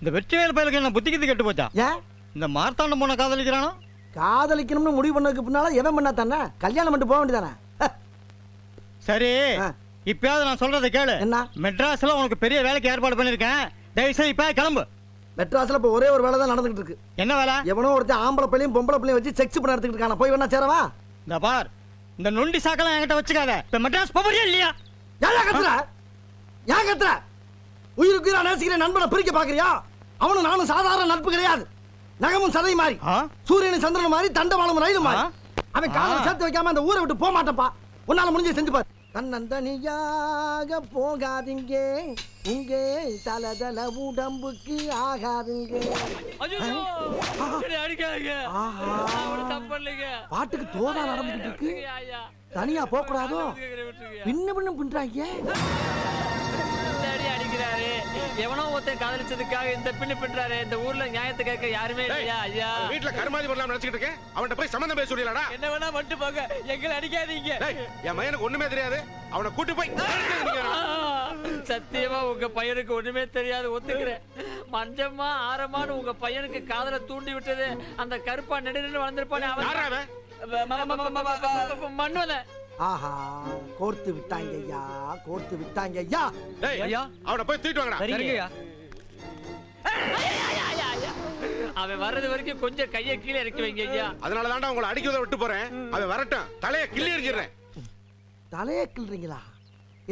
இந்த வெற்றிவேல் பயலுக்கு என்ன புத்திக்கிது கெட்டு போச்சா? ஏன் இந்த மார்த்தாண்டம் போன காதலிக்கிறானோ? காதலிக்கணும்னு முடிவு பண்ணதுக்கு பின்னால எவன் பண்ணா தானே கல்யாணம் பண்ணிட்டு போக வேண்டியதானே? சரி, ஆ. இப்பயாவது நான் சொல்றதை கேளு. என்ன? மெட்ராஸ்ல உனக்கு பெரிய வேலைக்கு ஏற்பாடு பண்ணிருக்கேன். தயவுசெய்து இப்ப கிளம்பு. மெட்ராஸ்ல இப்ப ஒரே ஒரு வேலை தான் நடந்துகிட்டு இருக்கு. என்ன வேலை? எவனோ ஒருத்தன் ஆம்பளை பிள்ளையும் பொம்பளை பிள்ளையும் வச்சு செக்ஸ் பண்ண எடுத்துக்கிட்டு இருக்கான. போய் வேணா சேரவா? இந்த பார், இந்த நொண்டி சாக்கெல்லாம் என்கிட்ட வச்சுக்காத. இப்ப மெட்ராஸ் போறியா இல்லையா? ஏன் கத்துற? ஏன் கத்துற? உயிருக்கு உயிரா நேசிக்கிற நண்பனை பிரிக்க பாக்குறியா? அவனும் நானும் சாதாரண நட்பு கிடையாது. நகமும் சதை மாதிரி, ஆ? சூரியனும் சந்திரன் மாதிரி, தண்டவாளம் ரயில் மாதிரி. ஆ? அவன் காதல ஆ. சேர்த்து வைக்காம அந்த ஊரை விட்டு போக மாட்டப்பா. உன்னால முடிஞ்சு செஞ்சு பாரு. தன்னந்தனியாக போகாதீங்க, இங்கே தலதல உடம்புக்கு ஆகாதுங்க. ஆஹா. பாட்டுக்கு தோதா நடந்துகிட்டு இருக்கு. தனியா போக கூடாதோ? பின்ன பின்றாங்க. எவனோ ஒருத்தன் காதலிச்சதுக்காக இந்த பின்னு பின்றாரு. இந்த ஊர்ல நியாயத்தை கேட்க யாருமே இல்லையா? ஐயா, வீட்டுல கருமாதி வரலாம் நினைச்சிட்டு இருக்கேன். அவன்கிட்ட போய் சம்பந்தம் பேச சொல்லிடலடா. என்ன வேணா வந்துட்டு போங்க, எங்களை அடிக்காதீங்க. என் மகனுக்கு ஒண்ணுமே தெரியாது. அவனை கூட்டி போய் சத்தியமா உங்க பையனுக்கு ஒண்ணுமே தெரியாது, ஒத்துக்கிறேன். மஞ்சம்மா ஆரமான்னு உங்க பையனுக்கு காதல தூண்டி விட்டது அந்த கருப்பா நெடுநின்னு வளர்ந்திருப்பானே அவன். மண்ணுல ஆஹா, கோர்த்து விட்டாங்க ஐயா, கோர்த்து விட்டாங்க ஐயா. ஐயா, அவனை போய் தூக்கிட்டு வாங்கடா. சரிங்கய்யா. அவன் வர்றது வரைக்கும் கொஞ்சம் கையை கீழே இறக்கி வைங்க ஐயா. அதனால தான்டா உங்களை அடிக்கிறத விட்டு போறேன். அவன் வரட்டும், தலையை கிள்ளி எறிஞ்சிடுறேன். தலைய கிள்றீங்களா?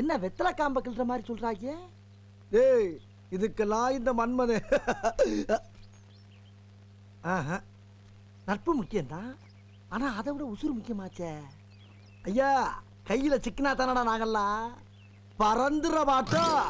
என்ன வெத்தலை காம்ப கிள்ற மாதிரி சொல்றாங்க? டேய், இதுக்கெல்லாம் இந்த மன்மது நட்பு முக்கியம்தான், ஆனா அதை விட உசுறு முக்கியமாச்சே. ஐயா, கையில சிக்கனா தானடா நாங்கெல்லாம் பறந்துற மாட்டோம்.